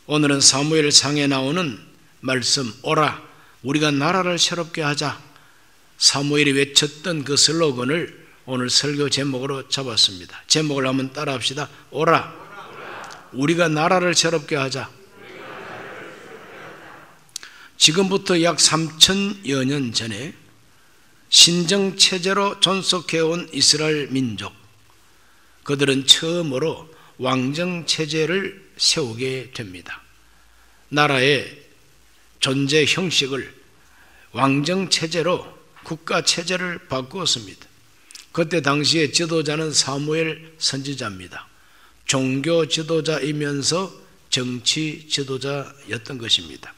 오늘은 사무엘상에 나오는 말씀, 오라 우리가 나라를 새롭게 하자, 사무엘이 외쳤던 그 슬로건을 오늘 설교 제목으로 잡았습니다. 제목을 한번 따라 합시다. 오라 우리가 나라를 새롭게 하자. 지금부터 약 3000여 년 전에 신정체제로 존속해온 이스라엘 민족, 그들은 처음으로 왕정체제를 세우게 됩니다. 나라의 존재 형식을 왕정체제로 국가체제를 바꾸었습니다. 그때 당시의 지도자는 사무엘 선지자입니다. 종교 지도자이면서 정치 지도자였던 것입니다.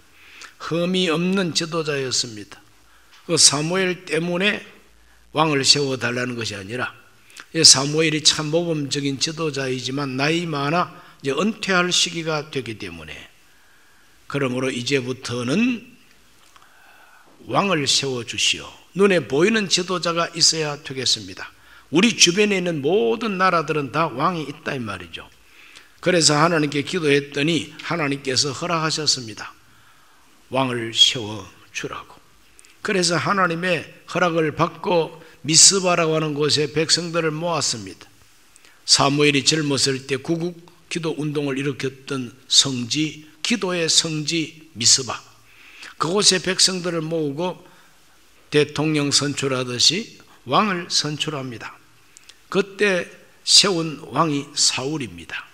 흠이 없는 지도자였습니다. 그 사무엘 때문에 왕을 세워달라는 것이 아니라, 사무엘이 참 모범적인 지도자이지만 나이 많아 이제 은퇴할 시기가 되기 때문에, 그러므로 이제부터는 왕을 세워주시오. 눈에 보이는 지도자가 있어야 되겠습니다. 우리 주변에 있는 모든 나라들은 다 왕이 있다 이 말이죠. 그래서 하나님께 기도했더니 하나님께서 허락하셨습니다. 왕을 세워주라고. 그래서 하나님의 허락을 받고 미스바라고 하는 곳에 백성들을 모았습니다. 사무엘이 젊었을 때 구국 기도 운동을 일으켰던 성지, 기도의 성지 미스바, 그곳에 백성들을 모으고 대통령 선출하듯이 왕을 선출합니다. 그때 세운 왕이 사울입니다.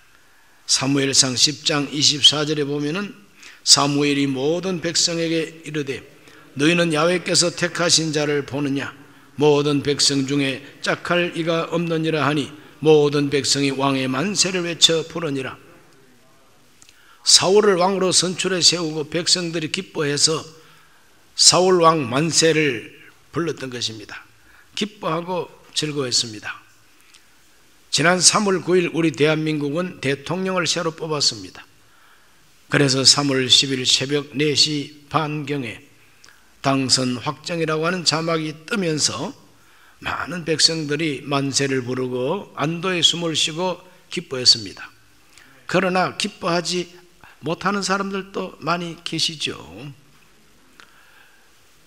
사무엘상 10장 24절에 보면은 사무엘이 모든 백성에게 이르되 너희는 야훼께서 택하신 자를 보느냐, 모든 백성 중에 짝할 이가 없느니라 하니 모든 백성이 왕의 만세를 외쳐 부르니라. 사울을 왕으로 선출해 세우고 백성들이 기뻐해서 사울 왕 만세를 불렀던 것입니다. 기뻐하고 즐거워했습니다. 지난 3월 9일 우리 대한민국은 대통령을 새로 뽑았습니다. 그래서 3월 10일 새벽 4시 반경에 당선 확정이라고 하는 자막이 뜨면서 많은 백성들이 만세를 부르고 안도의 숨을 쉬고 기뻐했습니다. 그러나 기뻐하지 못하는 사람들도 많이 계시죠.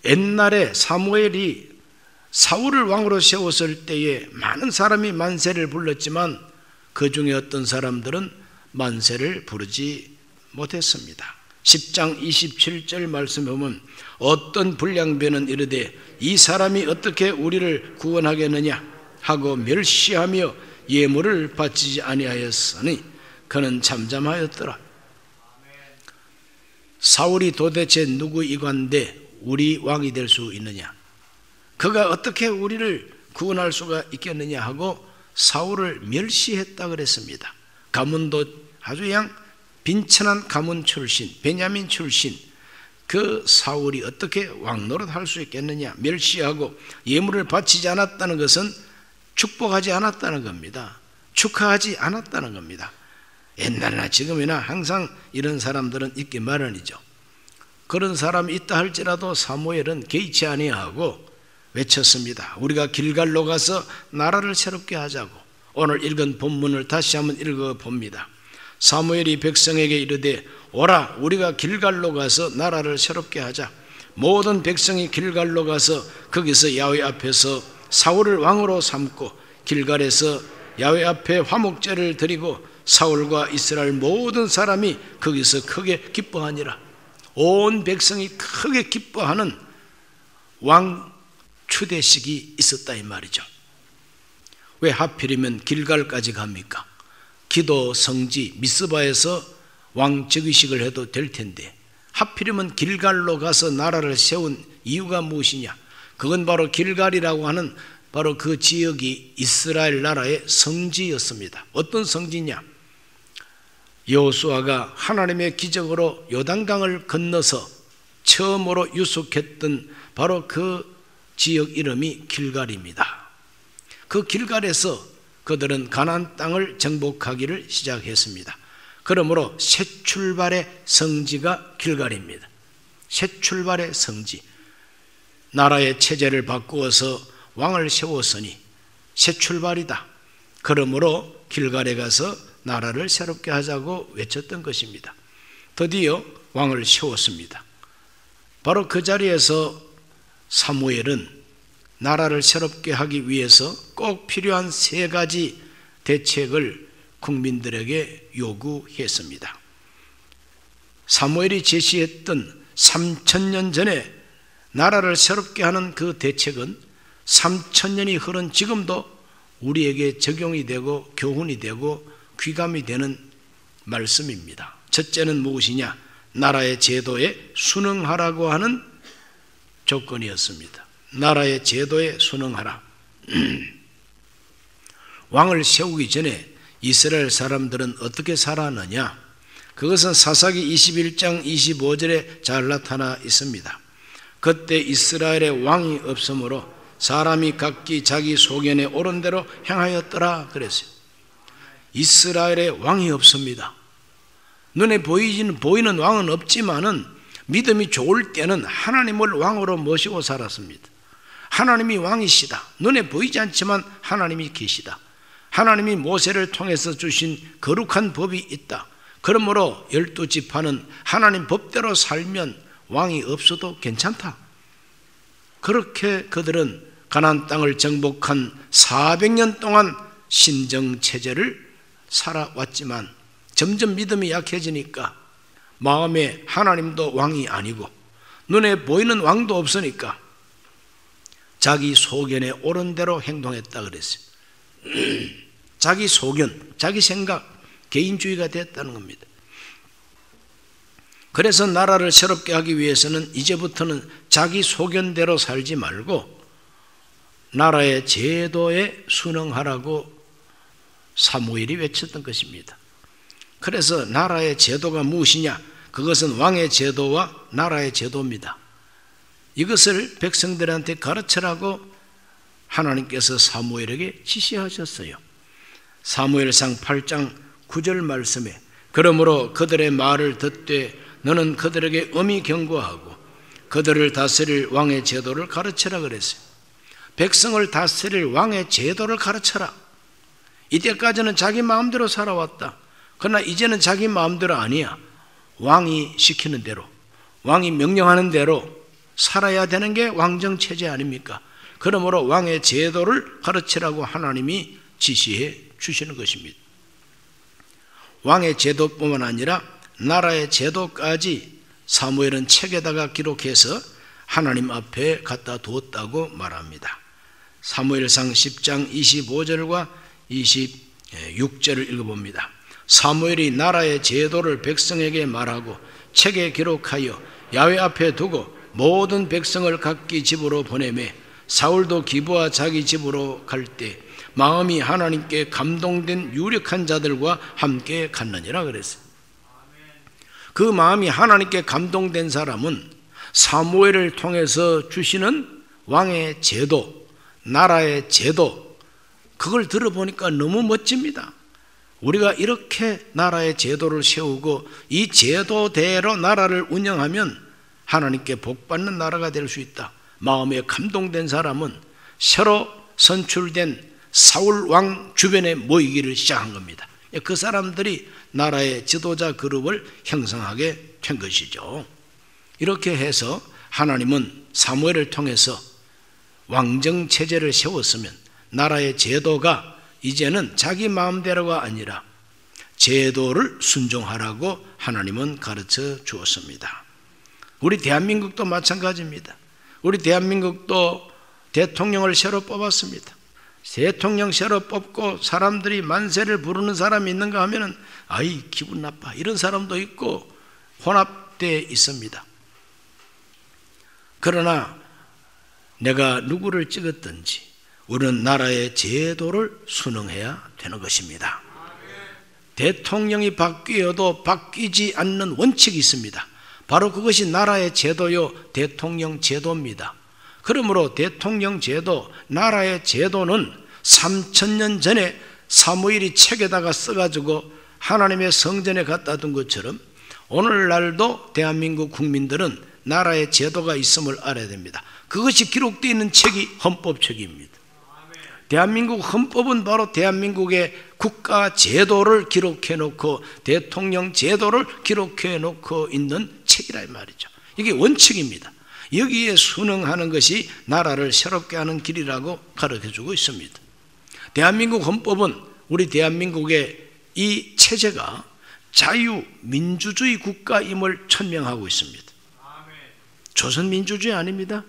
옛날에 사무엘이 사울을 왕으로 세웠을 때에 많은 사람이 만세를 불렀지만 그 중에 어떤 사람들은 만세를 부르지 못했습니다. 10장 27절 말씀 보면 어떤 불량배는 이르되 이 사람이 어떻게 우리를 구원하겠느냐 하고 멸시하며 예물을 바치지 아니하였으니 그는 잠잠하였더라. 사울이 도대체 누구이건데 우리 왕이 될 수 있느냐, 그가 어떻게 우리를 구원할 수가 있겠느냐 하고 사울을 멸시했다 그랬습니다. 가문도 아주 그냥 빈천한 가문 출신, 베냐민 출신 그 사울이 어떻게 왕노릇 할 수 있겠느냐, 멸시하고 예물을 바치지 않았다는 것은 축복하지 않았다는 겁니다. 축하하지 않았다는 겁니다. 옛날이나 지금이나 항상 이런 사람들은 있기 마련이죠. 그런 사람이 있다 할지라도 사무엘은 개의치 아니하고 외쳤습니다. 우리가 길갈로 가서 나라를 새롭게 하자고. 오늘 읽은 본문을 다시 한번 읽어봅니다. 사무엘이 백성에게 이르되 오라 우리가 길갈로 가서 나라를 새롭게 하자. 모든 백성이 길갈로 가서 거기서 야훼 앞에서 사울을 왕으로 삼고 길갈에서 야훼 앞에 화목제를 드리고 사울과 이스라엘 모든 사람이 거기서 크게 기뻐하니라. 온 백성이 크게 기뻐하는 왕 추대식이 있었다 이 말이죠. 왜 하필이면 길갈까지 갑니까? 기도 성지 미스바에서 왕 즉위식을 해도 될 텐데 하필이면 길갈로 가서 나라를 세운 이유가 무엇이냐? 그건 바로 길갈이라고 하는 바로 그 지역이 이스라엘 나라의 성지였습니다. 어떤 성지냐? 여호수아가 하나님의 기적으로 요단강을 건너서 처음으로 유숙했던 바로 그 지역 이름이 길갈입니다. 그 길갈에서 그들은 가나안 땅을 정복하기를 시작했습니다. 그러므로 새 출발의 성지가 길갈입니다. 새 출발의 성지. 나라의 체제를 바꾸어서 왕을 세웠으니 새 출발이다. 그러므로 길갈에 가서 나라를 새롭게 하자고 외쳤던 것입니다. 드디어 왕을 세웠습니다. 바로 그 자리에서 사무엘은 나라를 새롭게 하기 위해서 꼭 필요한 3가지 대책을 국민들에게 요구했습니다. 사무엘이 제시했던 3000년 전에 나라를 새롭게 하는 그 대책은 3000년이 흐른 지금도 우리에게 적용이 되고 교훈이 되고 귀감이 되는 말씀입니다. 첫째는 무엇이냐? 나라의 제도에 순응하라고 하는 조건이었습니다. 나라의 제도에 순응하라. 왕을 세우기 전에 이스라엘 사람들은 어떻게 살았느냐? 그것은 사사기 21장 25절에 잘 나타나 있습니다. 그때 이스라엘에 왕이 없으므로 사람이 각기 자기 소견에 옳은 대로 행하였더라 그랬어요. 이스라엘에 왕이 없습니다. 눈에 보이는 왕은 없지만은 믿음이 좋을 때는 하나님을 왕으로 모시고 살았습니다. 하나님이 왕이시다. 눈에 보이지 않지만 하나님이 계시다. 하나님이 모세를 통해서 주신 거룩한 법이 있다. 그러므로 12지파는 하나님 법대로 살면 왕이 없어도 괜찮다. 그렇게 그들은 가나안 땅을 정복한 400년 동안 신정체제를 살아왔지만 점점 믿음이 약해지니까 마음에 하나님도 왕이 아니고 눈에 보이는 왕도 없으니까 자기 소견에 옳은 대로 행동했다 그랬어요. 자기 소견, 자기 생각, 개인주의가 됐다는 겁니다. 그래서 나라를 새롭게 하기 위해서는 이제부터는 자기 소견대로 살지 말고 나라의 제도에 순응하라고 사무엘이 외쳤던 것입니다. 그래서 나라의 제도가 무엇이냐? 그것은 왕의 제도와 나라의 제도입니다. 이것을 백성들한테 가르치라고 하나님께서 사무엘에게 지시하셨어요. 사무엘상 8장 9절 말씀에 그러므로 그들의 말을 듣되 너는 그들에게 엄히 경고하고 그들을 다스릴 왕의 제도를 가르치라 그랬어요. 백성을 다스릴 왕의 제도를 가르쳐라. 이때까지는 자기 마음대로 살아왔다. 그러나 이제는 자기 마음대로 아니야. 왕이 시키는 대로, 왕이 명령하는 대로 살아야 되는 게 왕정체제 아닙니까? 그러므로 왕의 제도를 가르치라고 하나님이 지시해 주시는 것입니다. 왕의 제도뿐만 아니라 나라의 제도까지 사무엘은 책에다가 기록해서 하나님 앞에 갖다 두었다고 말합니다. 사무엘상 10장 25절과 26절을 읽어봅니다. 사무엘이 나라의 제도를 백성에게 말하고 책에 기록하여 야훼 앞에 두고 모든 백성을 각기 집으로 보내매 사울도 기브아 자기 집으로 갈 때 마음이 하나님께 감동된 유력한 자들과 함께 갔느니라 그랬어요. 그 마음이 하나님께 감동된 사람은 사무엘을 통해서 주시는 왕의 제도, 나라의 제도, 그걸 들어보니까 너무 멋집니다. 우리가 이렇게 나라의 제도를 세우고 이 제도대로 나라를 운영하면 하나님께 복받는 나라가 될 수 있다. 마음에 감동된 사람은 새로 선출된 사울 왕 주변에 모이기를 시작한 겁니다. 그 사람들이 나라의 지도자 그룹을 형성하게 된 것이죠. 이렇게 해서 하나님은 사무엘을 통해서 왕정 체제를 세웠으면 나라의 제도가 이제는 자기 마음대로가 아니라 제도를 순종하라고 하나님은 가르쳐 주었습니다. 우리 대한민국도 마찬가지입니다. 우리 대한민국도 대통령을 새로 뽑았습니다. 대통령 새로 뽑고 사람들이 만세를 부르는 사람이 있는가 하면은 아이 기분 나빠 이런 사람도 있고 혼합되어 있습니다. 그러나 내가 누구를 찍었든지 우리는 나라의 제도를 순응해야 되는 것입니다. 대통령이 바뀌어도 바뀌지 않는 원칙이 있습니다. 바로 그것이 나라의 제도요 대통령 제도입니다. 그러므로 대통령 제도, 나라의 제도는 3000년 전에 사무엘이 책에다가 써가지고 하나님의 성전에 갖다 둔 것처럼 오늘날도 대한민국 국민들은 나라의 제도가 있음을 알아야 됩니다. 그것이 기록되어 있는 책이 헌법책입니다. 대한민국 헌법은 바로 대한민국의 국가 제도를 기록해 놓고 대통령 제도를 기록해 놓고 있는 책이라 이 말이죠. 이게 원칙입니다. 여기에 순응하는 것이 나라를 새롭게 하는 길이라고 가르쳐주고 있습니다. 대한민국 헌법은 우리 대한민국의 이 체제가 자유민주주의 국가임을 천명하고 있습니다. 조선민주주의 아닙니다.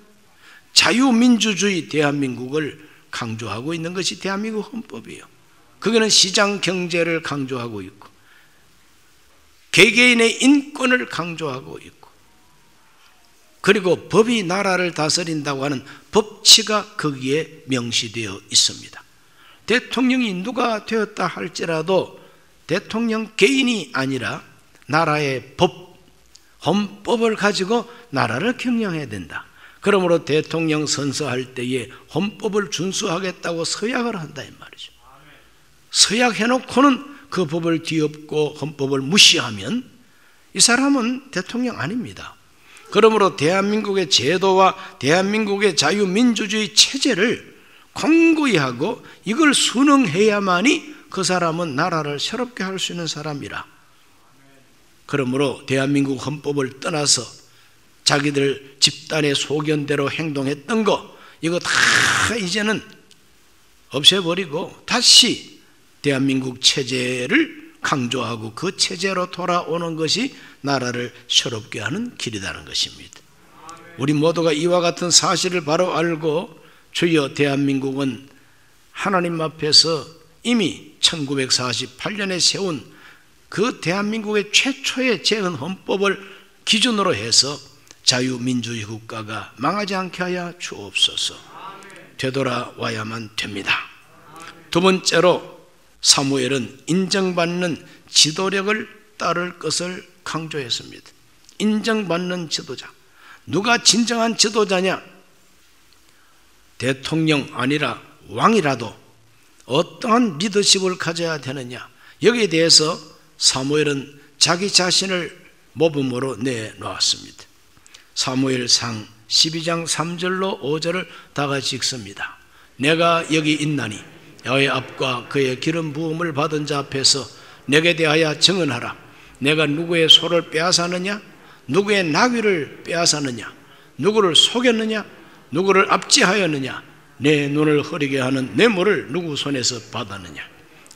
자유민주주의 대한민국을 강조하고 있는 것이 대한민국 헌법이에요. 거기는 시장 경제를 강조하고 있고 개개인의 인권을 강조하고 있고 그리고 법이 나라를 다스린다고 하는 법치가 거기에 명시되어 있습니다. 대통령이 누가 되었다 할지라도 대통령 개인이 아니라 나라의 법, 헌법을 가지고 나라를 경영해야 된다. 그러므로 대통령 선서할 때에 헌법을 준수하겠다고 서약을 한다 이 말이죠. 서약해놓고는 그 법을 뒤엎고 헌법을 무시하면 이 사람은 대통령 아닙니다. 그러므로 대한민국의 제도와 대한민국의 자유민주주의 체제를 공고히 하고 이걸 순응해야만이 그 사람은 나라를 새롭게 할 수 있는 사람이라. 그러므로 대한민국 헌법을 떠나서 자기들 집단의 소견대로 행동했던 거 이거 다 이제는 없애버리고 다시 대한민국 체제를 강조하고 그 체제로 돌아오는 것이 나라를 새롭게 하는 길이라는 것입니다. 우리 모두가 이와 같은 사실을 바로 알고 주여 대한민국은 하나님 앞에서 이미 1948년에 세운 그 대한민국의 최초의 재헌 헌법을 기준으로 해서 자유민주주의 국가가 망하지 않게 하여 주옵소서. 되돌아와야만 됩니다. 두 번째로 사무엘은 인정받는 지도력을 따를 것을 강조했습니다. 인정받는 지도자. 누가 진정한 지도자냐? 대통령 아니라 왕이라도 어떠한 리더십을 가져야 되느냐? 여기에 대해서 사무엘은 자기 자신을 모범으로 내놓았습니다. 사무엘상 12장 3절로 5절을 다 같이 읽습니다. 내가 여기 있나니 야훼 앞과 그의 기름 부음을 받은 자 앞에서 내게 대하여 증언하라. 내가 누구의 소를 빼앗았느냐? 누구의 나귀를 빼앗았느냐? 누구를 속였느냐? 누구를 압제하였느냐? 내 눈을 흐리게 하는 뇌물을 누구 손에서 받았느냐?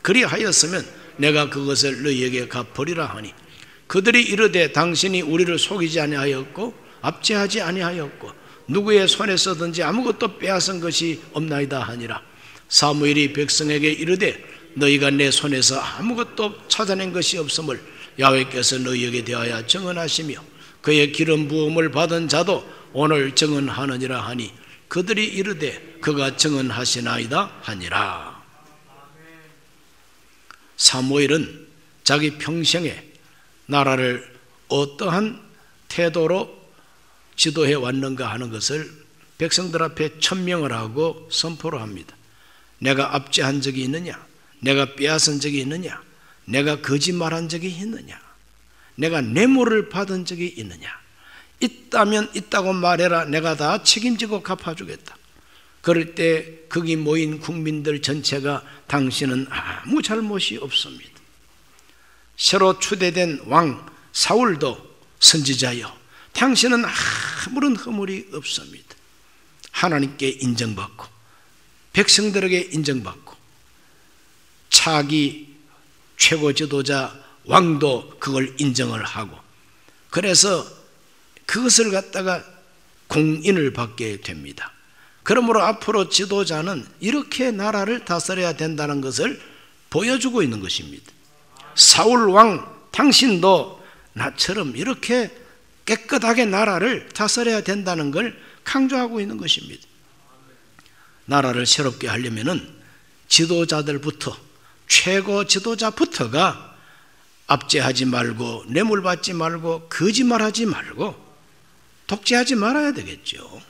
그리하였으면 내가 그것을 너희에게 갚으리라 하니 그들이 이르되 당신이 우리를 속이지 아니하였고 압제하지 아니하였고 누구의 손에서든지 아무것도 빼앗은 것이 없나이다 하니라. 사무엘이 백성에게 이르되 너희가 내 손에서 아무것도 찾아낸 것이 없음을 야훼께서 너희에게 대하여 증언하시며 그의 기름 부음을 받은 자도 오늘 증언하느니라 하니 그들이 이르되 그가 증언하시나이다 하니라. 사무엘은 자기 평생에 나라를 어떠한 태도로 지도해 왔는가 하는 것을 백성들 앞에 천명을 하고 선포를 합니다. 내가 압제한 적이 있느냐? 내가 빼앗은 적이 있느냐? 내가 거짓말한 적이 있느냐? 내가 뇌물을 받은 적이 있느냐? 있다면 있다고 말해라. 내가 다 책임지고 갚아주겠다. 그럴 때 거기 모인 국민들 전체가 당신은 아무 잘못이 없습니다. 새로 추대된 왕 사울도 선지자여 당신은 아무런 허물이 없습니다. 하나님께 인정받고 백성들에게 인정받고 차기 최고 지도자 왕도 그걸 인정을 하고 그래서 그것을 갖다가 공인을 받게 됩니다. 그러므로 앞으로 지도자는 이렇게 나라를 다스려야 된다는 것을 보여주고 있는 것입니다. 사울 왕 당신도 나처럼 이렇게 깨끗하게 나라를 다스려야 된다는 걸 강조하고 있는 것입니다. 나라를 새롭게 하려면은 지도자들부터 최고 지도자부터가 압제하지 말고 뇌물 받지 말고 거짓말하지 말고 독재하지 말아야 되겠죠.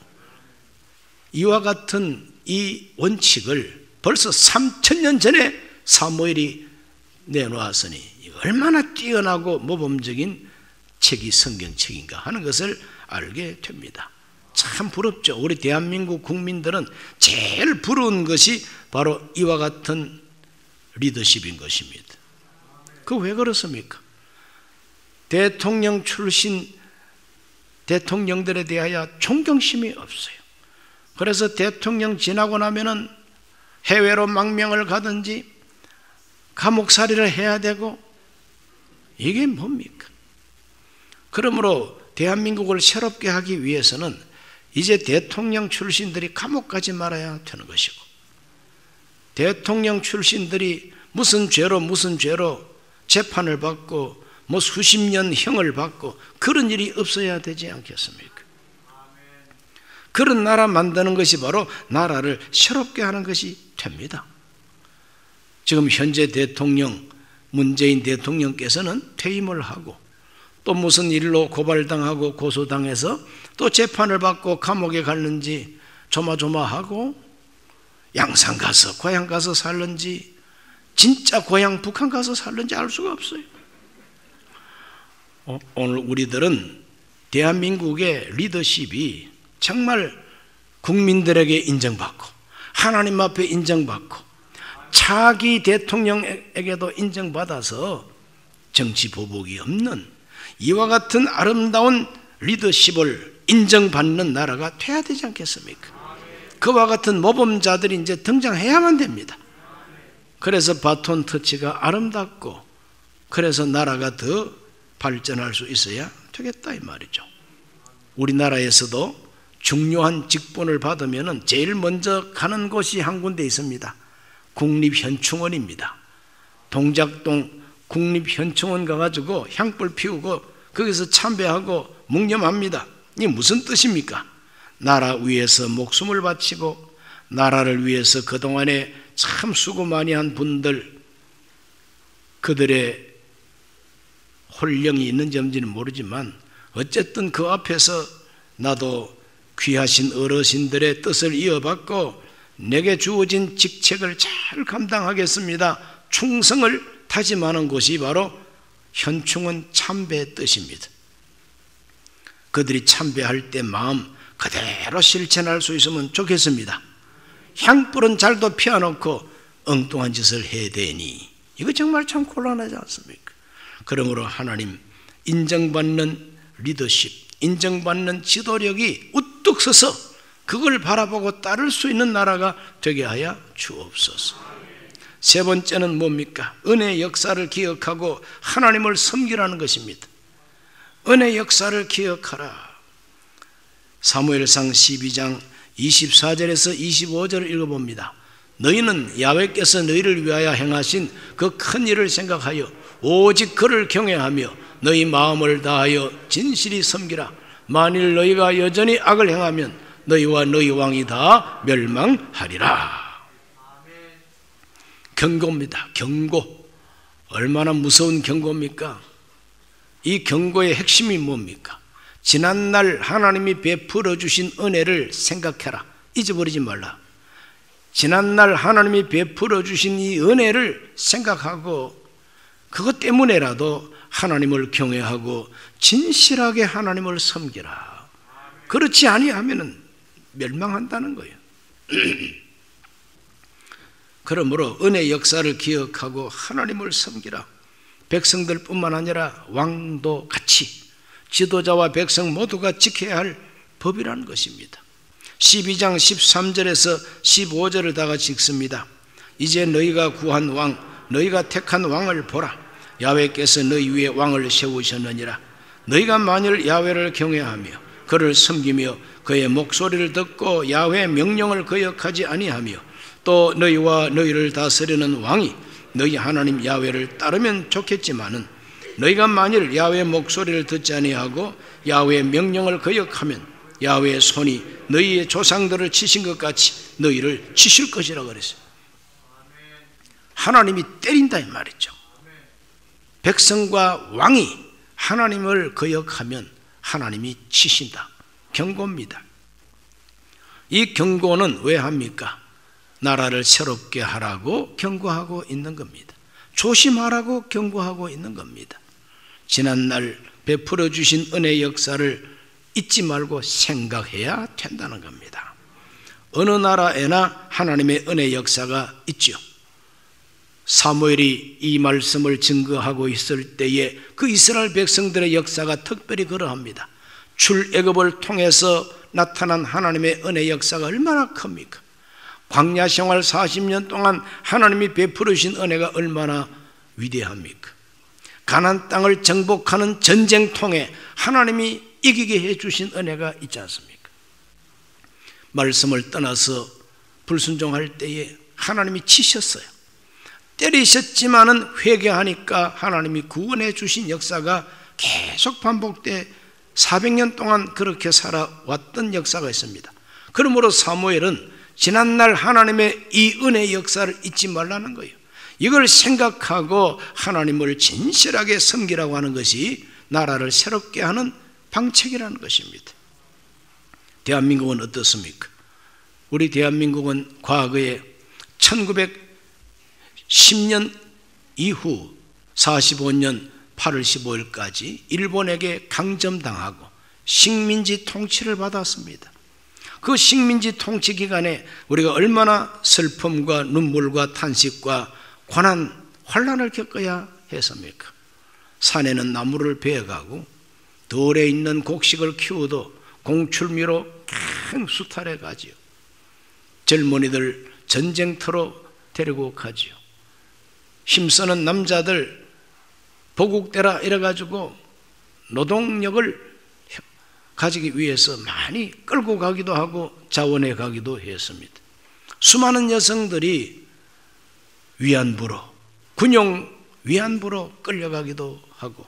이와 같은 이 원칙을 벌써 3000년 전에 사무엘이 내놓았으니 얼마나 뛰어나고 모범적인 책이 성경책인가 하는 것을 알게 됩니다. 참 부럽죠. 우리 대한민국 국민들은 제일 부러운 것이 바로 이와 같은 리더십인 것입니다. 그 왜 그렇습니까? 대통령 출신 대통령들에 대하여 존경심이 없어요. 그래서 대통령 지나고 나면은 해외로 망명을 가든지 감옥살이를 해야 되고, 이게 뭡니까? 그러므로 대한민국을 새롭게 하기 위해서는 이제 대통령 출신들이 감옥 가지 말아야 되는 것이고, 대통령 출신들이 무슨 죄로 재판을 받고 뭐 수십 년 형을 받고 그런 일이 없어야 되지 않겠습니까? 그런 나라 만드는 것이 바로 나라를 새롭게 하는 것이 됩니다. 지금 현재 대통령 문재인 대통령께서는 퇴임을 하고 또 무슨 일로 고발당하고 고소당해서 또 재판을 받고 감옥에 갔는지 조마조마하고, 양산 가서 고향 가서 살는지 진짜 고향 북한 가서 살는지 알 수가 없어요. 오늘 우리들은 대한민국의 리더십이 정말 국민들에게 인정받고 하나님 앞에 인정받고 차기 대통령에게도 인정받아서 정치 보복이 없는 이와 같은 아름다운 리더십을 인정받는 나라가 돼야 되지 않겠습니까? 그와 같은 모범자들이 이제 등장해야만 됩니다. 그래서 바톤 터치가 아름답고, 그래서 나라가 더 발전할 수 있어야 되겠다 이 말이죠. 우리나라에서도 중요한 직분을 받으면 제일 먼저 가는 곳이 한 군데 있습니다. 국립현충원입니다. 동작동 국립현충원 가가지고 향불 피우고 거기서 참배하고 묵념합니다. 이게 무슨 뜻입니까? 나라 위해서 목숨을 바치고 나라를 위해서 그동안에 참 수고 많이 한 분들, 그들의 홀령이 있는지 없는지는 모르지만 어쨌든 그 앞에서 나도 귀하신 어르신들의 뜻을 이어받고 내게 주어진 직책을 잘 감당하겠습니다, 충성을 다짐하는 곳이 바로 현충원 참배의 뜻입니다. 그들이 참배할 때 마음 그대로 실천할 수 있으면 좋겠습니다. 향불은 잘도 피워놓고 엉뚱한 짓을 해야 되니 이거 정말 참 곤란하지 않습니까? 그러므로 하나님 인정받는 리더십, 인정받는 지도력이 우뚝 서서 그걸 바라보고 따를 수 있는 나라가 되게 하여 주옵소서. 세 번째는 뭡니까? 은혜의 역사를 기억하고 하나님을 섬기라는 것입니다. 은혜의 역사를 기억하라. 사무엘상 12장 24절에서 25절을 읽어봅니다. 너희는 야훼께서 너희를 위하여 행하신 그 큰 일을 생각하여 오직 그를 경외하며 너희 마음을 다하여 진실이 섬기라. 만일 너희가 여전히 악을 행하면 너희와 너희 왕이 다 멸망하리라. 경고입니다. 경고. 얼마나 무서운 경고입니까? 이 경고의 핵심이 뭡니까? 지난날 하나님이 베풀어 주신 은혜를 생각해라. 잊어버리지 말라. 지난날 하나님이 베풀어 주신 이 은혜를 생각하고 그것 때문에라도 하나님을 경외하고 진실하게 하나님을 섬기라. 그렇지 아니하면 멸망한다는 거예요. 그러므로 은혜 역사를 기억하고 하나님을 섬기라. 백성들뿐만 아니라 왕도 같이 지도자와 백성 모두가 지켜야 할 법이라는 것입니다. 12장 13절에서 15절을 다 같이 읽습니다. 이제 너희가 구한 왕, 너희가 택한 왕을 보라. 야훼께서 너희 위에 왕을 세우셨느니라. 너희가 만일 야훼를 경외하며 그를 섬기며 그의 목소리를 듣고 야훼의 명령을 거역하지 아니하며 또 너희와 너희를 다스리는 왕이 너희 하나님 야훼를 따르면 좋겠지만은 너희가 만일 야훼의 목소리를 듣지 아니하고 야훼의 명령을 거역하면 야훼의 손이 너희의 조상들을 치신 것 같이 너희를 치실 것이라고 그랬어요. 하나님이 때린다 이 말이죠. 백성과 왕이 하나님을 거역하면 하나님이 치신다. 경고입니다. 이 경고는 왜 합니까? 나라를 새롭게 하라고 경고하고 있는 겁니다. 조심하라고 경고하고 있는 겁니다. 지난날 베풀어 주신 은혜의 역사를 잊지 말고 생각해야 된다는 겁니다. 어느 나라에나 하나님의 은혜 역사가 있죠. 사무엘이 이 말씀을 증거하고 있을 때에 그 이스라엘 백성들의 역사가 특별히 그러합니다. 출애굽을 통해서 나타난 하나님의 은혜 역사가 얼마나 큽니까? 광야 생활 40년 동안 하나님이 베풀으신 은혜가 얼마나 위대합니까? 가나안 땅을 정복하는 전쟁통에 하나님이 이기게 해주신 은혜가 있지 않습니까? 말씀을 떠나서 불순종할 때에 하나님이 치셨어요. 때리셨지만은 회개하니까 하나님이 구원해 주신 역사가 계속 반복돼 400년 동안 그렇게 살아왔던 역사가 있습니다. 그러므로 사무엘은 지난날 하나님의 이 은혜 역사를 잊지 말라는 거예요. 이걸 생각하고 하나님을 진실하게 섬기라고 하는 것이 나라를 새롭게 하는 방책이라는 것입니다. 대한민국은 어떻습니까? 우리 대한민국은 과거에 1910년 이후 45년 8월 15일까지 일본에게 강점당하고 식민지 통치를 받았습니다. 그 식민지 통치 기간에 우리가 얼마나 슬픔과 눈물과 탄식과 고난, 환난을 겪어야 했습니까? 산에는 나무를 베어가고 돌에 있는 곡식을 키워도 공출미로 큰 수탈해 가지요. 젊은이들 전쟁터로 데리고 가지요. 힘쓰는 남자들 보국대라 이래가지고 노동력을 가지기 위해서 많이 끌고 가기도 하고 자원해 가기도 했습니다. 수많은 여성들이 위안부로, 군용 위안부로 끌려가기도 하고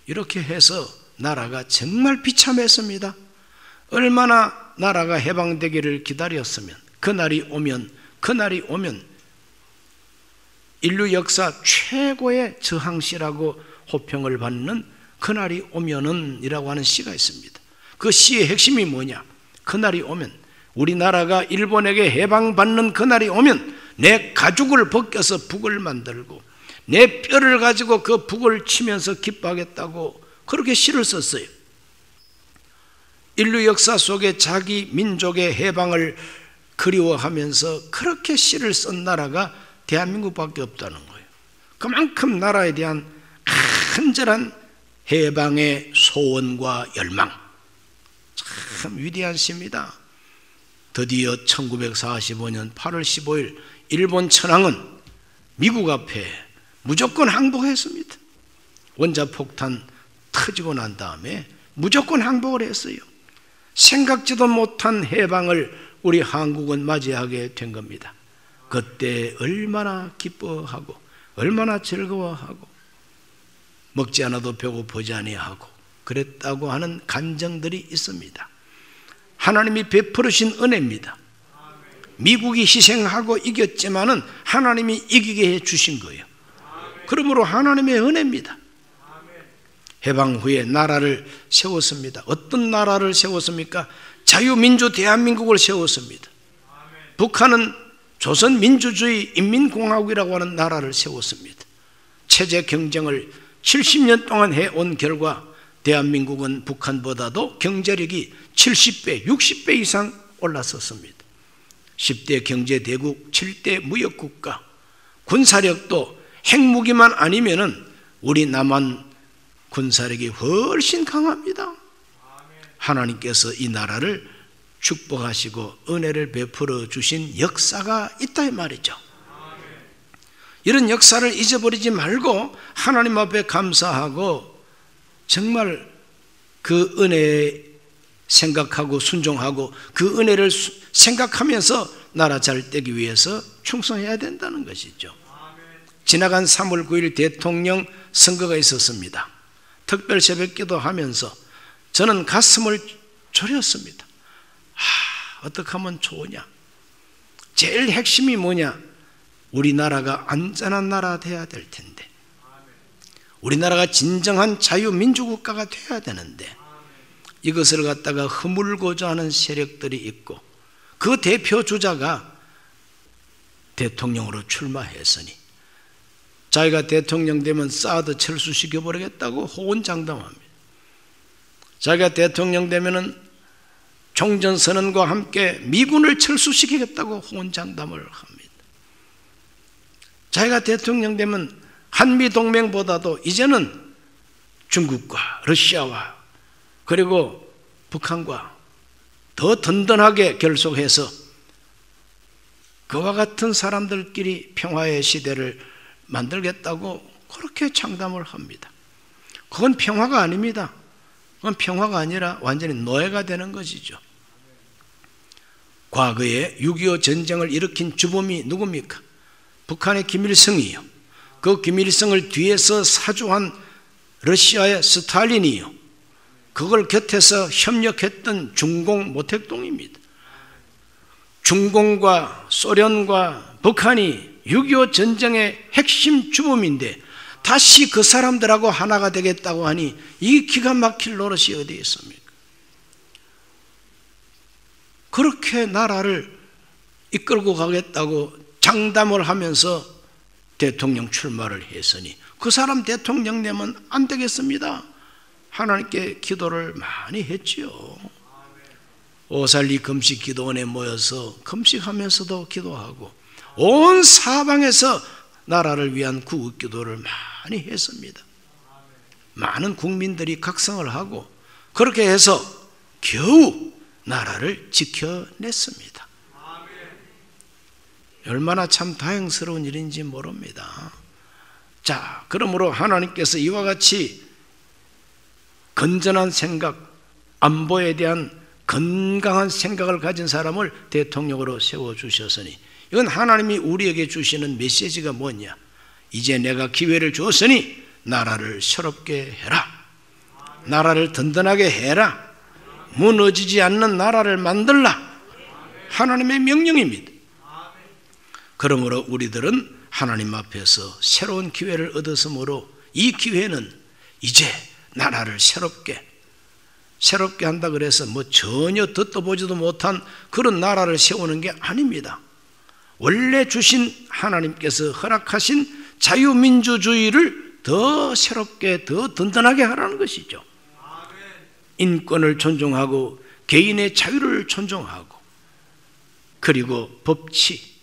이렇게 해서 나라가 정말 비참했습니다. 얼마나 나라가 해방되기를 기다렸으면 그날이 오면 인류 역사 최고의 저항시라고 호평을 받는 그날이 오면은 이라고 하는 시가 있습니다. 그 시의 핵심이 뭐냐? 그날이 오면, 우리나라가 일본에게 해방받는 그날이 오면 내 가죽을 벗겨서 북을 만들고 내 뼈를 가지고 그 북을 치면서 기뻐하겠다고 그렇게 시를 썼어요. 인류 역사 속에 자기 민족의 해방을 그리워하면서 그렇게 시를 쓴 나라가 대한민국밖에 없다는 거예요. 그만큼 나라에 대한 간절한 해방의 소원과 열망, 참 위대한 시입니다. 드디어 1945년 8월 15일 일본 천황은 미국 앞에 무조건 항복했습니다. 원자폭탄 터지고 난 다음에 무조건 항복을 했어요. 생각지도 못한 해방을 우리 한국은 맞이하게 된 겁니다. 그때 얼마나 기뻐하고 얼마나 즐거워하고 먹지 않아도 배고프지 아니하고 그랬다고 하는 감정들이 있습니다. 하나님이 베풀으신 은혜입니다. 미국이 희생하고 이겼지만은 하나님이 이기게 해 주신 거예요. 그러므로 하나님의 은혜입니다. 해방 후에 나라를 세웠습니다. 어떤 나라를 세웠습니까? 자유민주 대한민국을 세웠습니다. 북한은 조선민주주의 인민공화국이라고 하는 나라를 세웠습니다. 체제 경쟁을 70년 동안 해온 결과 대한민국은 북한보다도 경제력이 70배, 60배 이상 올랐었습니다. 10대 경제대국, 7대 무역국가, 군사력도 핵무기만 아니면은 우리 남한 군사력이 훨씬 강합니다. 하나님께서 이 나라를 축복하시고 은혜를 베풀어 주신 역사가 있다 이 말이죠. 이런 역사를 잊어버리지 말고 하나님 앞에 감사하고 정말 그 은혜에 생각하고 순종하고 그 은혜를 생각하면서 나라 잘 되기 위해서 충성해야 된다는 것이죠. 지나간 3월 9일 대통령 선거가 있었습니다. 특별 새벽기도 하면서 저는 가슴을 졸였습니다. 어떻게 하면 좋으냐? 제일 핵심이 뭐냐? 우리나라가 안전한 나라 돼야 될 텐데, 우리나라가 진정한 자유민주국가가 돼야 되는데 이것을 갖다가 허물고자 하는 세력들이 있고 그 대표 주자가 대통령으로 출마했으니 자기가 대통령 되면 사드 철수시켜버리겠다고 호언장담합니다. 자기가 대통령 되면은 종전선언과 함께 미군을 철수시키겠다고 호언장담을 합니다. 자기가 대통령 되면 한미동맹보다도 이제는 중국과 러시아와 그리고 북한과 더 든든하게 결속해서 그와 같은 사람들끼리 평화의 시대를 만들겠다고 그렇게 장담을 합니다. 그건 평화가 아닙니다. 그건 평화가 아니라 완전히 노예가 되는 것이죠. 과거에 6.25 전쟁을 일으킨 주범이 누굽니까? 북한의 김일성이요. 그 김일성을 뒤에서 사주한 러시아의 스탈린이요. 그걸 곁에서 협력했던 중공 모택동입니다. 중공과 소련과 북한이 6.25 전쟁의 핵심 주범인데 다시 그 사람들하고 하나가 되겠다고 하니 이 기가 막힐 노릇이 어디에 있습니까? 그렇게 나라를 이끌고 가겠다고 장담을 하면서 대통령 출마를 했으니 그 사람 대통령 되면 안 되겠습니다. 하나님께 기도를 많이 했지요. 오살리 금식 기도원에 모여서 금식하면서도 기도하고 온 사방에서 나라를 위한 구국 기도를 많이 했습니다. 많은 국민들이 각성을 하고 그렇게 해서 겨우 나라를 지켜냈습니다. 얼마나 참 다행스러운 일인지 모릅니다. 자, 그러므로 하나님께서 이와 같이 건전한 생각, 안보에 대한 건강한 생각을 가진 사람을 대통령으로 세워주셨으니 이건 하나님이 우리에게 주시는 메시지가 뭐냐? 이제 내가 기회를 주었으니 나라를 새롭게 해라. 나라를 든든하게 해라. 무너지지 않는 나라를 만들라. 하나님의 명령입니다. 그러므로 우리들은 하나님 앞에서 새로운 기회를 얻었으므로 이 기회는 이제 나라를 새롭게 한다 그래서 뭐 전혀 듣도 보지도 못한 그런 나라를 세우는 게 아닙니다. 원래 주신 하나님께서 허락하신 자유민주주의를 더 새롭게 더 든든하게 하라는 것이죠. 인권을 존중하고 개인의 자유를 존중하고 그리고 법치,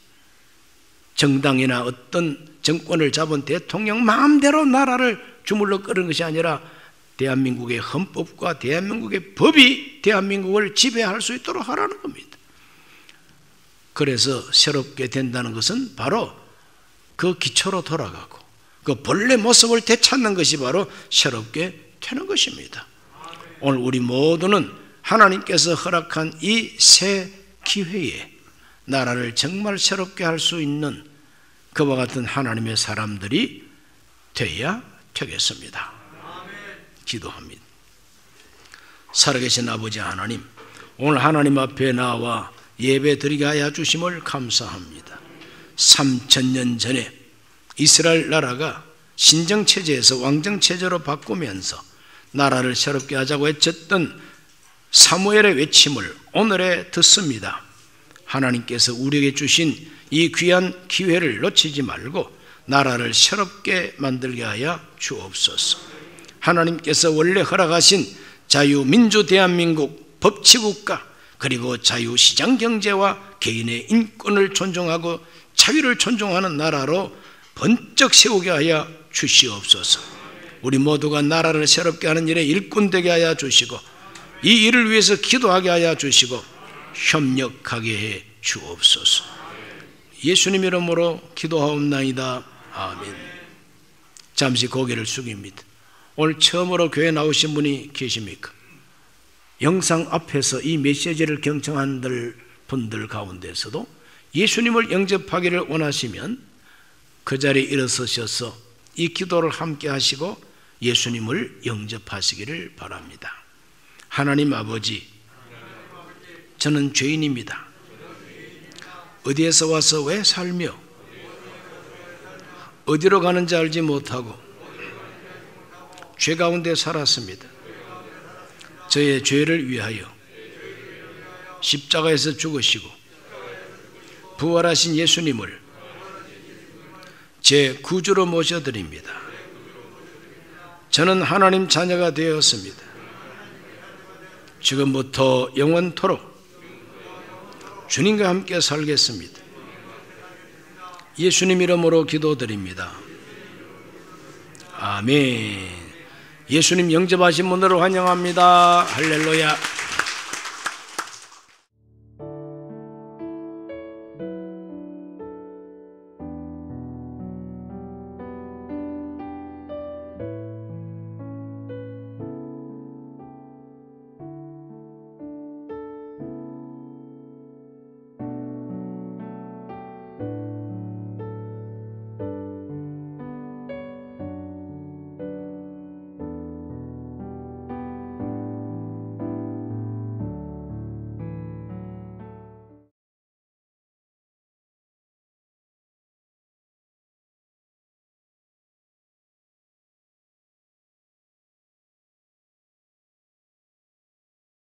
정당이나 어떤 정권을 잡은 대통령 마음대로 나라를 주물러 끄는 것이 아니라 대한민국의 헌법과 대한민국의 법이 대한민국을 지배할 수 있도록 하라는 겁니다. 그래서 새롭게 된다는 것은 바로 그 기초로 돌아가고 그 본래 모습을 되찾는 것이 바로 새롭게 되는 것입니다. 오늘 우리 모두는 하나님께서 허락한 이 새 기회에 나라를 정말 새롭게 할 수 있는 그와 같은 하나님의 사람들이 되어야 되겠습니다. 기도합니다. 살아계신 아버지 하나님, 오늘 하나님 앞에 나와 예배 드리게 하여 주심을 감사합니다. 3000년 전에 이스라엘 나라가 신정체제에서 왕정체제로 바꾸면서 나라를 새롭게 하자고 외쳤던 사무엘의 외침을 오늘에 듣습니다. 하나님께서 우리에게 주신 이 귀한 기회를 놓치지 말고 나라를 새롭게 만들게 하여 주옵소서. 하나님께서 원래 허락하신 자유민주 대한민국 법치국가 그리고 자유시장경제와 개인의 인권을 존중하고 자유를 존중하는 나라로 번쩍 세우게 하여 주시옵소서. 우리 모두가 나라를 새롭게 하는 일에 일꾼 되게 하여 주시고 이 일을 위해서 기도하게 하여 주시고 협력하게 해 주옵소서. 예수님 이름으로 기도하옵나이다. 아멘. 잠시 고개를 숙입니다. 오늘 처음으로 교회 나오신 분이 계십니까? 영상 앞에서 이 메시지를 경청한 분들 가운데서도 예수님을 영접하기를 원하시면 그 자리에 일어서셔서 이 기도를 함께 하시고 예수님을 영접하시기를 바랍니다. 하나님 아버지, 저는 죄인입니다. 어디에서 와서 왜 살며 어디로 가는지 알지 못하고 죄 가운데 살았습니다. 저의 죄를 위하여 십자가에서 죽으시고 부활하신 예수님을 제 구주로 모셔드립니다. 저는 하나님 자녀가 되었습니다. 지금부터 영원토록 주님과 함께 살겠습니다. 예수님 이름으로 기도드립니다. 아멘. 예수님 영접하신 분들을 환영합니다. 할렐루야.